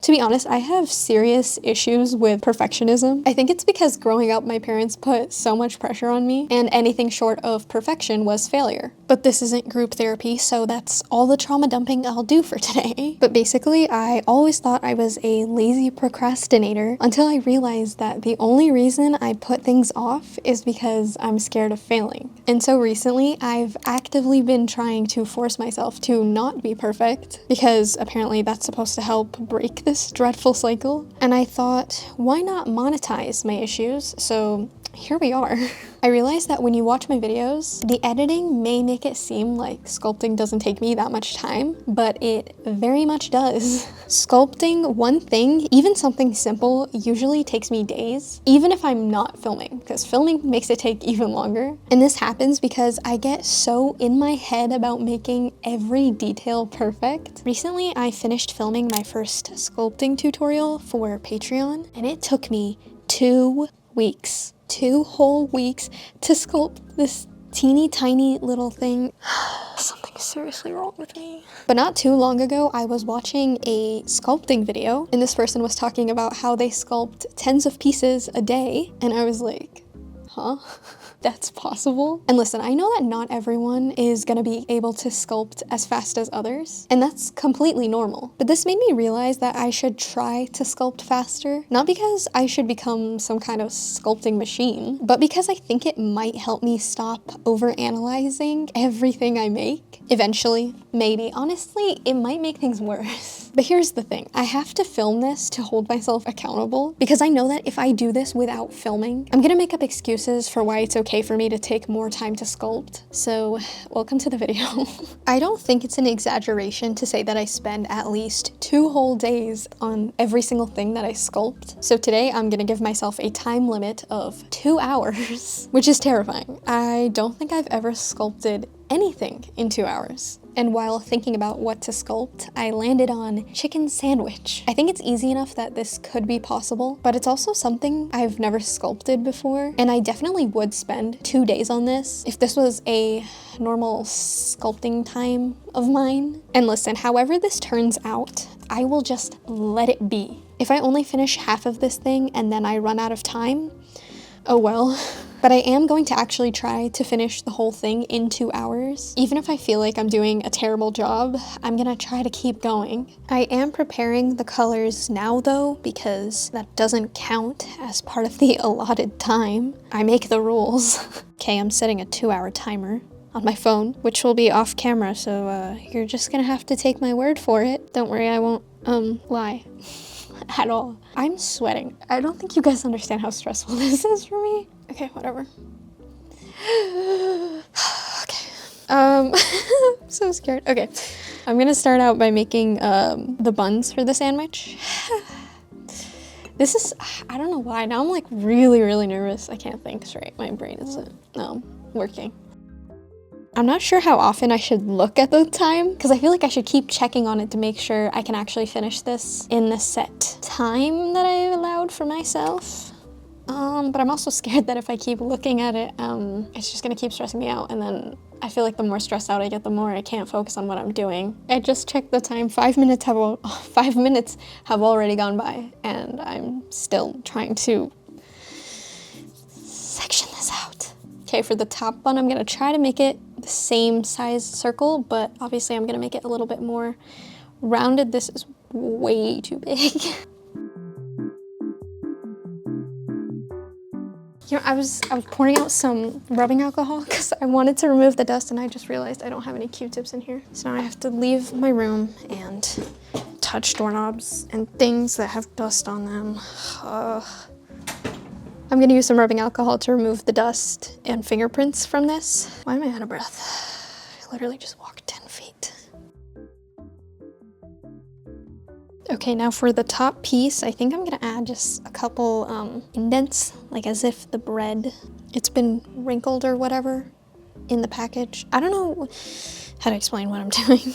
To be honest, I have serious issues with perfectionism. I think it's because growing up, my parents put so much pressure on me, and anything short of perfection was failure. But this isn't group therapy, so that's all the trauma dumping I'll do for today. But basically, I always thought I was a lazy procrastinator until I realized that the only reason I put things off is because I'm scared of failing. And so recently, I've actively been trying to force myself to not be perfect, because apparently that's supposed to help break this dreadful cycle. And I thought, why not monetize my issues? So here we are. I realized that when you watch my videos, the editing may make it seem like sculpting doesn't take me that much time, but it very much does. Sculpting one thing, even something simple, usually takes me days, even if I'm not filming, because filming makes it take even longer. And this happens because I get so in my head about making every detail perfect. Recently, I finished filming my first sculpting tutorial for Patreon, and it took me 2 weeks. 2 whole weeks to sculpt this teeny tiny little thing. Something's seriously wrong with me. But not too long ago, I was watching a sculpting video, and this person was talking about how they sculpt tens of pieces a day, and I was like, huh? That's possible? And listen, I know that not everyone is gonna be able to sculpt as fast as others, and that's completely normal. But this made me realize that I should try to sculpt faster, not because I should become some kind of sculpting machine, but because I think it might help me stop overanalyzing everything I make. Eventually, maybe. Honestly, it might make things worse. But here's the thing, I have to film this to hold myself accountable, because I know that if I do this without filming, I'm gonna make up excuses for why it's okay for me to take more time to sculpt. So welcome to the video. I don't think it's an exaggeration to say that I spend at least 2 whole days on every single thing that I sculpt. So today I'm gonna give myself a time limit of 2 hours, which is terrifying. I don't think I've ever sculpted anything in 2 hours. And while thinking about what to sculpt, I landed on chicken sandwich. I think it's easy enough that this could be possible, but it's also something I've never sculpted before, and I definitely would spend 2 days on this if this was a normal sculpting time of mine. And listen, however this turns out, I will just let it be. If I only finish half of this thing and then I run out of time, oh well. But I am going to actually try to finish the whole thing in 2 hours. Even if I feel like I'm doing a terrible job, I'm gonna try to keep going. I am preparing the colors now though, because that doesn't count as part of the allotted time. I make the rules. Okay, I'm setting a 2-hour timer on my phone, which will be off camera, so you're just gonna have to take my word for it. Don't worry, I won't, lie. At all. I'm sweating. I don't think you guys understand how stressful this is for me. Okay, whatever. Okay. I'm so scared. Okay. I'm gonna start out by making the buns for the sandwich. This is, I don't know why. Now I'm like really nervous. I can't think straight. My brain isn't working. I'm not sure how often I should look at the time, because I feel like I should keep checking on it to make sure I can actually finish this in the set time that I allowed for myself. But I'm also scared that if I keep looking at it, it's just gonna keep stressing me out, and then I feel like the more stressed out I get, the more I can't focus on what I'm doing. I just checked the time. 5 minutes have already gone by, and I'm still trying to section this out. Okay, for the top bun, I'm gonna try to make it the same size circle, but obviously I'm gonna make it a little bit more rounded. This is way too big. You know, I was pouring out some rubbing alcohol because I wanted to remove the dust, and I just realized I don't have any Q-tips in here. So now I have to leave my room and touch doorknobs and things that have dust on them. I'm gonna use some rubbing alcohol to remove the dust and fingerprints from this. Why am I out of breath? I literally just walked 10 feet. Okay, now for the top piece, I think I'm gonna add just a couple indents, like as if the bread, it's been wrinkled or whatever in the package. I don't know how to explain what I'm doing.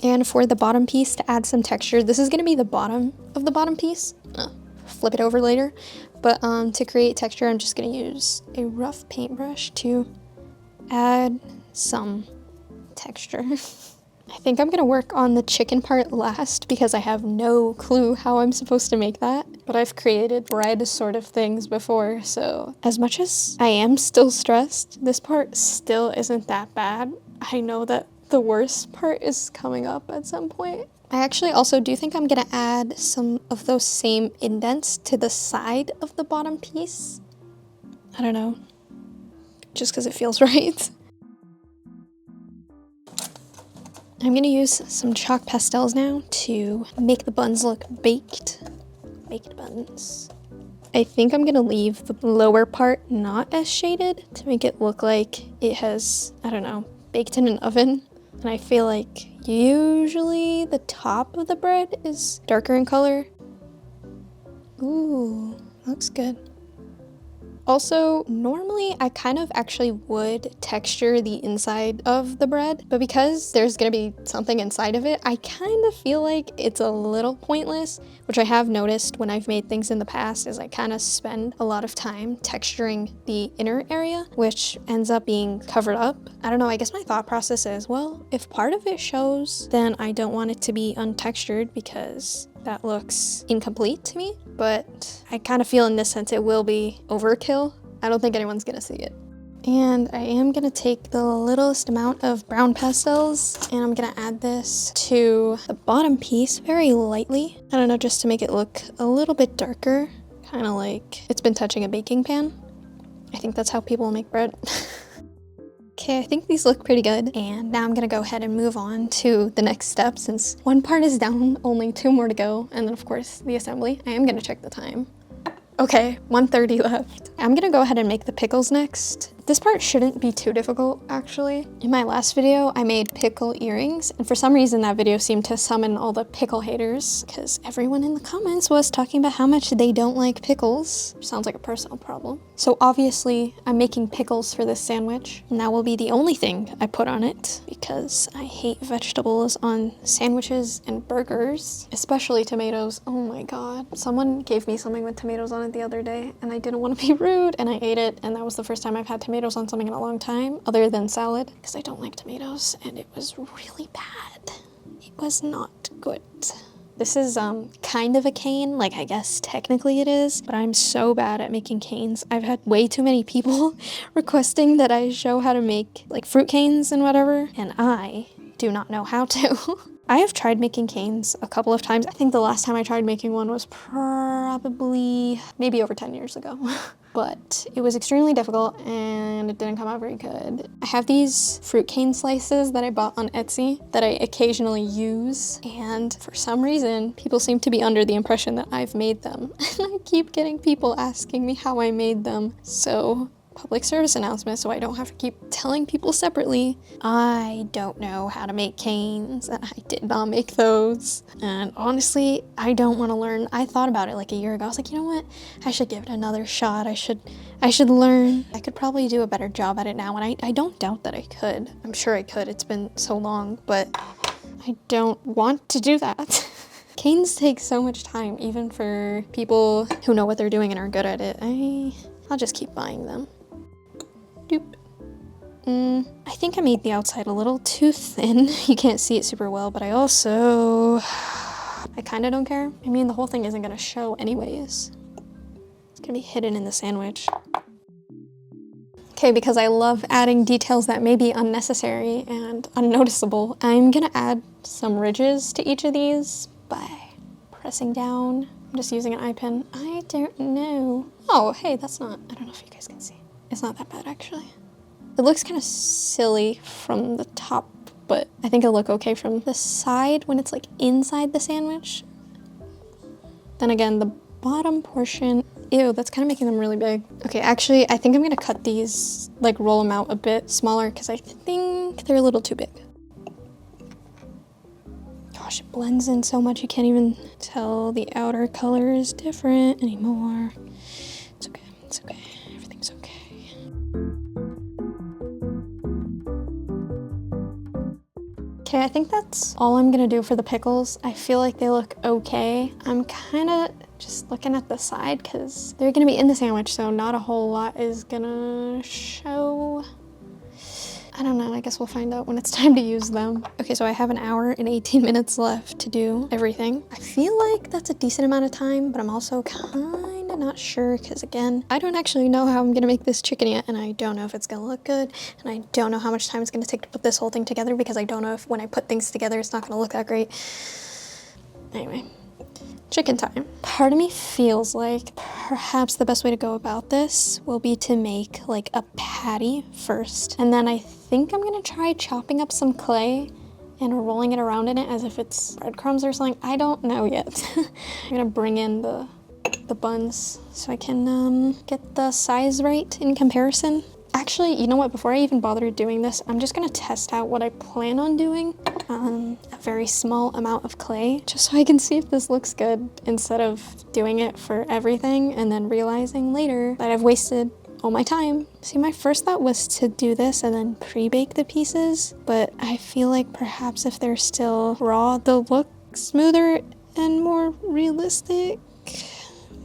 And for the bottom piece, to add some texture, this is gonna be the bottom of the bottom piece. Flip it over later. But to create texture, I'm just gonna use a rough paintbrush to add some texture. I think I'm gonna work on the chicken part last because I have no clue how I'm supposed to make that. But I've created bread sort of things before, so as much as I am still stressed, this part still isn't that bad. I know that the worst part is coming up at some point. I actually also do think I'm gonna add some of those same indents to the side of the bottom piece. I don't know, just because it feels right. I'm gonna use some chalk pastels now to make the buns look baked. Baked buns. I think I'm gonna leave the lower part not as shaded to make it look like it has, I don't know, baked in an oven. And I feel like usually the top of the bread is darker in color. Ooh, looks good. Also, normally I kind of actually would texture the inside of the bread, but because there's gonna be something inside of it, I kind of feel like it's a little pointless, which I have noticed when I've made things in the past is I kind of spend a lot of time texturing the inner area, which ends up being covered up. I don't know, I guess my thought process is, well, if part of it shows, then I don't want it to be untextured because that looks incomplete to me, but I kind of feel in this sense it will be overkill. I don't think anyone's gonna see it. And I am gonna take the littlest amount of brown pastels and I'm gonna add this to the bottom piece very lightly. I don't know, just to make it look a little bit darker, kind of like it's been touching a baking pan. I think that's how people make bread. Okay, I think these look pretty good. And now I'm gonna go ahead and move on to the next step since one part is down, only 2 more to go. And then of course the assembly. I am gonna check the time. Okay, 1:30 left. I'm gonna go ahead and make the pickles next. This part shouldn't be too difficult, actually. In my last video, I made pickle earrings, and for some reason that video seemed to summon all the pickle haters, because everyone in the comments was talking about how much they don't like pickles. Sounds like a personal problem. So obviously, I'm making pickles for this sandwich, and that will be the only thing I put on it, because I hate vegetables on sandwiches and burgers, especially tomatoes. Oh my god. Someone gave me something with tomatoes on it the other day, and I didn't want to be rude, and I ate it, and that was the first time I've had tomatoes on something in a long time, other than salad, because I don't like tomatoes, and it was really bad. It was not good. This is kind of a cane, like I guess technically it is, but I'm so bad at making canes. I've had way too many people requesting that I show how to make like fruit canes and whatever, and I do not know how to. I have tried making canes a couple of times. I think the last time I tried making one was probably maybe over 10 years ago. But it was extremely difficult and it didn't come out very good. I have these fruit cane slices that I bought on Etsy that I occasionally use, and for some reason people seem to be under the impression that I've made them. And I keep getting people asking me how I made them. So public service announcement, so I don't have to keep telling people separately. I don't know how to make canes, and I did not make those. And honestly, I don't want to learn. I thought about it like a year ago. I was like, you know what? I should give it another shot. I should learn. I could probably do a better job at it now, and I don't doubt that I could. I'm sure I could. It's been so long, but I don't want to do that. Canes take so much time, even for people who know what they're doing and are good at it. I'll just keep buying them. Doop. I think I made the outside a little too thin. You can't see it super well, but I kind of don't care. I mean, the whole thing isn't gonna show anyways. It's gonna be hidden in the sandwich. Okay, because I love adding details that may be unnecessary and unnoticeable, I'm gonna add some ridges to each of these by pressing down. I'm just using an eye pen. I don't know. Oh, hey, that's not, I don't know if you guys can see. It's not that bad, actually. It looks kind of silly from the top, but I think it'll look okay from the side when it's like inside the sandwich. Then again, the bottom portion, ew, that's kind of making them really big. Okay, actually, I think I'm gonna cut these, like roll them out a bit smaller because I think they're a little too big. Gosh, it blends in so much you can't even tell the outer color is different anymore. It's okay, it's okay, everything's okay. Okay, I think that's all I'm gonna do for the pickles. I feel like they look okay. I'm kind of just looking at the side because they're gonna be in the sandwich, so not a whole lot is gonna show. I don't know, I guess we'll find out when it's time to use them. Okay, so I have an hour and 18 minutes left to do everything. I feel like that's a decent amount of time, but I'm also kind of not sure because again, I don't actually know how I'm gonna make this chicken yet, and I don't know if it's gonna look good, and I don't know how much time it's gonna take to put this whole thing together because I don't know if when I put things together it's not gonna look that great. Anyway, chicken time. Part of me feels like perhaps the best way to go about this will be to make like a patty first, and then I think I'm gonna try chopping up some clay and rolling it around in it as if it's breadcrumbs or something. I don't know yet. I'm gonna bring in the buns so I can get the size right in comparison. Actually, you know what? Before I even bother doing this, I'm just gonna test out what I plan on doing on a very small amount of clay, just so I can see if this looks good instead of doing it for everything and then realizing later that I've wasted all my time. See, my first thought was to do this and then pre-bake the pieces, but I feel like perhaps if they're still raw, they'll look smoother and more realistic.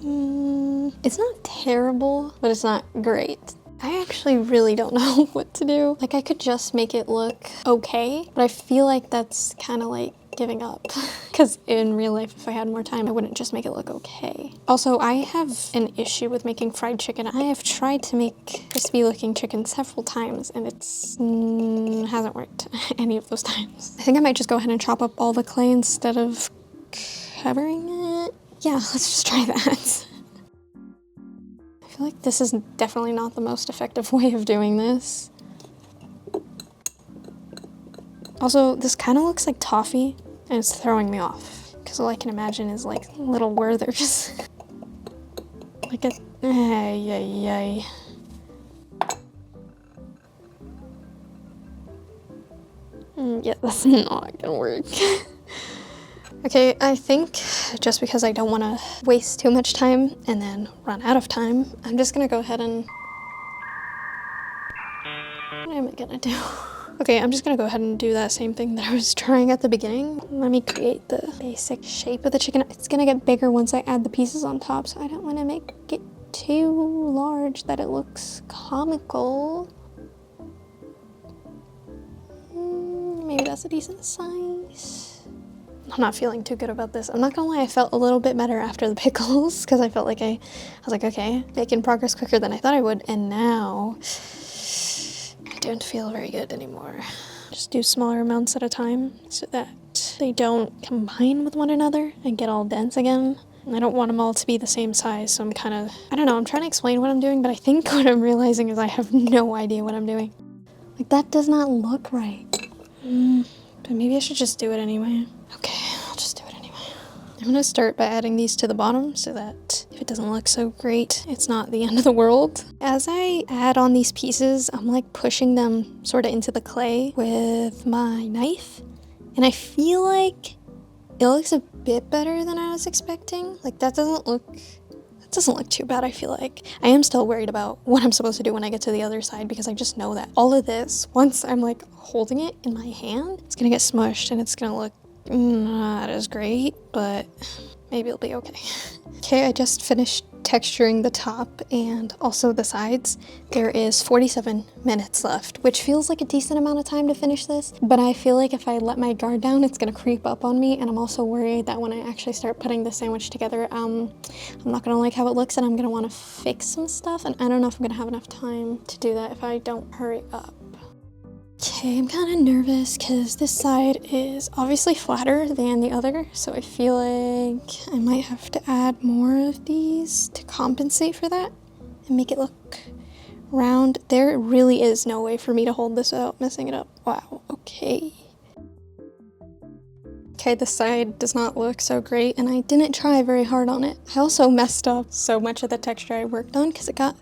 It's not terrible, but it's not great. I actually really don't know what to do. Like, I could just make it look okay, but I feel like that's kind of like giving up. Because in real life, if I had more time, I wouldn't just make it look okay. Also, I have an issue with making fried chicken. I have tried to make crispy looking chicken several times, and it's hasn't worked any of those times. I think I might just go ahead and chop up all the clay instead of covering it. Yeah, let's just try that. I feel like this is definitely not the most effective way of doing this. Also, this kind of looks like toffee, and it's throwing me off. Because all I can imagine is like little Werthers. Like a... Ay. Yeah, that's not gonna work. Okay, I think just because I don't want to waste too much time and then run out of time, I'm just gonna go ahead and... What am I gonna do? Okay, I'm just gonna go ahead and do that same thing that I was trying at the beginning. Let me create the basic shape of the chicken. It's gonna get bigger once I add the pieces on top, so I don't want to make it too large that it looks comical. Maybe that's a decent size. I'm not feeling too good about this. I'm not gonna lie, I felt a little bit better after the pickles because I felt like I was like, okay, making progress quicker than I thought I would, and now I don't feel very good anymore. Just do smaller amounts at a time so that they don't combine with one another and get all dense again. And I don't want them all to be the same size, so I'm kind of, I don't know, I'm trying to explain what I'm doing, but I think what I'm realizing is I have no idea what I'm doing. Like, that does not look right. But maybe I should just do it anyway. Okay, I'll just do it anyway. I'm gonna start by adding these to the bottom so that if it doesn't look so great, it's not the end of the world. As I add on these pieces, I'm like pushing them sort of into the clay with my knife. And I feel like it looks a bit better than I was expecting. Like, that doesn't look too bad, I feel like. I am still worried about what I'm supposed to do when I get to the other side because I just know that all of this, once I'm like holding it in my hand, it's gonna get smushed and it's gonna look not as great, but maybe it'll be okay. Okay, I just finished texturing the top and also the sides. There is 47 minutes left, which feels like a decent amount of time to finish this, but I feel like if I let my guard down, it's gonna creep up on me, and I'm also worried that when I actually start putting the sandwich together, I'm not gonna like how it looks and I'm gonna wanna fix some stuff, and I don't know if I'm gonna have enough time to do that if I don't hurry up. Okay, I'm kind of nervous because this side is obviously flatter than the other, so I feel like I might have to add more of these to compensate for that and make it look round. There really is no way for me to hold this without messing it up. Wow, okay. Okay, this side does not look so great, and I didn't try very hard on it. I also messed up so much of the texture I worked on because it got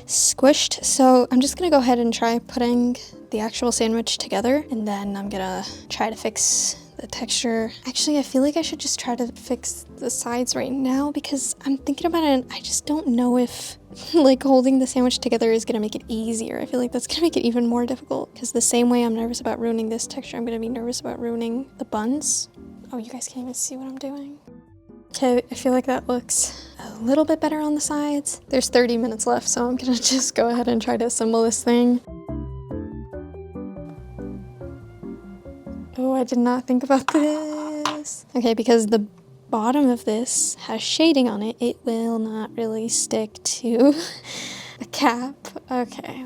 squished, so I'm just gonna go ahead and try putting the actual sandwich together, and then I'm gonna try to fix the texture. Actually, I feel like I should just try to fix the sides right now because I'm thinking about it and I just don't know if like holding the sandwich together is gonna make it easier. I feel like that's gonna make it even more difficult because the same way I'm nervous about ruining this texture, I'm gonna be nervous about ruining the buns. Oh, you guys can't even see what I'm doing. Okay, I feel like that looks a little bit better on the sides. There's 30 minutes left, so I'm gonna just go ahead and try to assemble this thing. Oh, I did not think about this. Okay, because the bottom of this has shading on it, it will not really stick to the cap. Okay.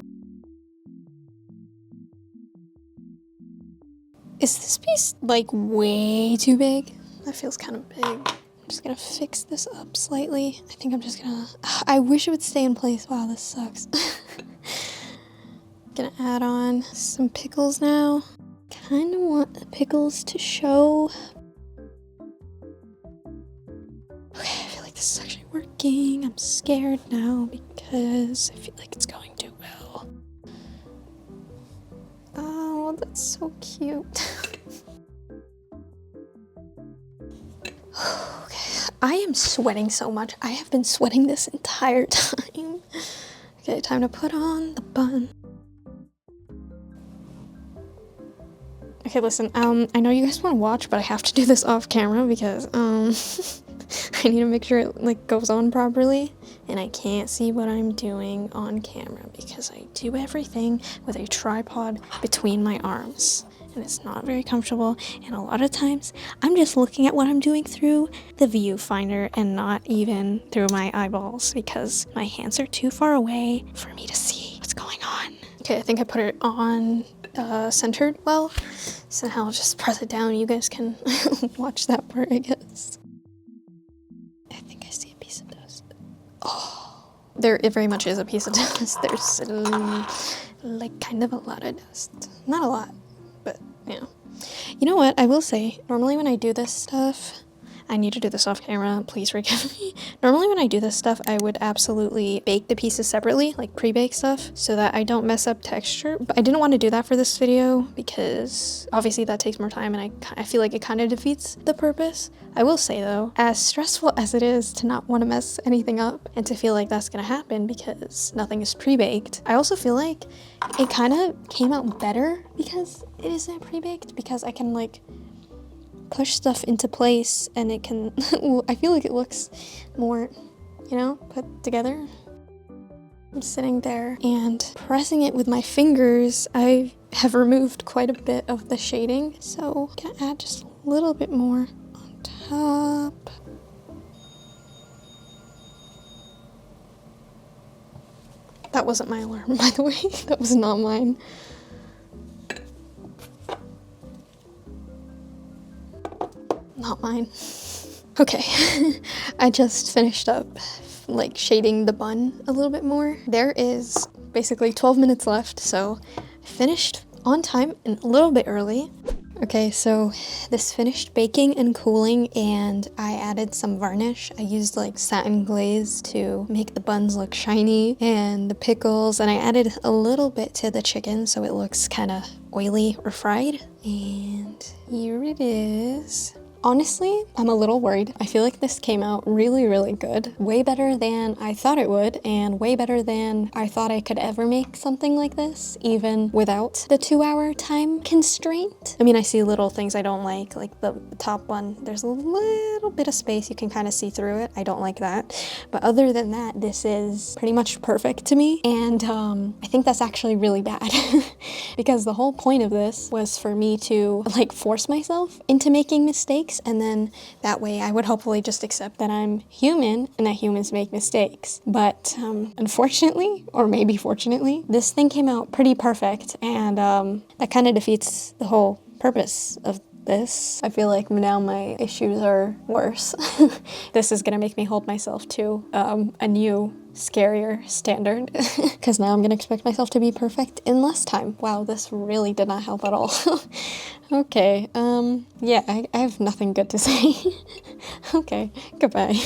Is this piece like way too big? That feels kind of big. I'm just gonna fix this up slightly. I think I'm just gonna, I wish it would stay in place. Wow, this sucks. Gonna add on some pickles now. Kind of want the pickles to show. Okay, I feel like this is actually working. I'm scared now because I feel like it's going too well. Oh, that's so cute. Okay, I am sweating so much. I have been sweating this entire time. Okay, time to put on the bun. Okay, listen, I know you guys want to watch, but I have to do this off camera because, I need to make sure it, like, goes on properly, and I can't see what I'm doing on camera because I do everything with a tripod between my arms, and it's not very comfortable, and a lot of times, I'm just looking at what I'm doing through the viewfinder and not even through my eyeballs because my hands are too far away for me to see what's going on. Okay, I think I put it on centered well, so now I'll just press it down. You guys can watch that part, I guess. I think I see a piece of dust. Oh, there it very much is a piece of dust. There's like kind of a lot of dust. Not a lot, but yeah. You know what, I will say, normally when I do this stuff, I need to do this off camera, please forgive me. Normally when I do this stuff, I would absolutely bake the pieces separately, like pre-bake stuff, so that I don't mess up texture. But I didn't want to do that for this video because obviously that takes more time and I feel like it kind of defeats the purpose. I will say though, as stressful as it is to not want to mess anything up and to feel like that's gonna happen because nothing is pre-baked, I also feel like it kind of came out better because it isn't pre-baked, because I can like push stuff into place and it can I feel like it looks more, you know, put together. I'm sitting there and pressing it with my fingers. I have removed quite a bit of the shading, so I'm gonna add just a little bit more on top. That wasn't my alarm, by the way. That was not mine. Not mine. Okay, I just finished up like shading the bun a little bit more. There is basically 12 minutes left, so I finished on time and a little bit early. Okay, so this finished baking and cooling, and I added some varnish. I used like satin glaze to make the buns look shiny, and the pickles, and I added a little bit to the chicken so it looks kind of oily or fried. And here it is. Honestly, I'm a little worried. I feel like this came out really, really good. Way better than I thought it would, and way better than I thought I could ever make something like this, even without the 2-hour time constraint. I mean, I see little things I don't like the top one. There's a little bit of space. You can kind of see through it. I don't like that. But other than that, this is pretty much perfect to me. And I think that's actually really bad because the whole point of this was for me to like force myself into making mistakes, and then that way I would hopefully just accept that I'm human and that humans make mistakes. But unfortunately, or maybe fortunately, this thing came out pretty perfect, and that kind of defeats the whole purpose of this. I feel like now my issues are worse. This is gonna make me hold myself to a new, scarier standard because now I'm gonna expect myself to be perfect in less time. Wow, this really did not help at all. Okay, yeah, I have nothing good to say. Okay, goodbye.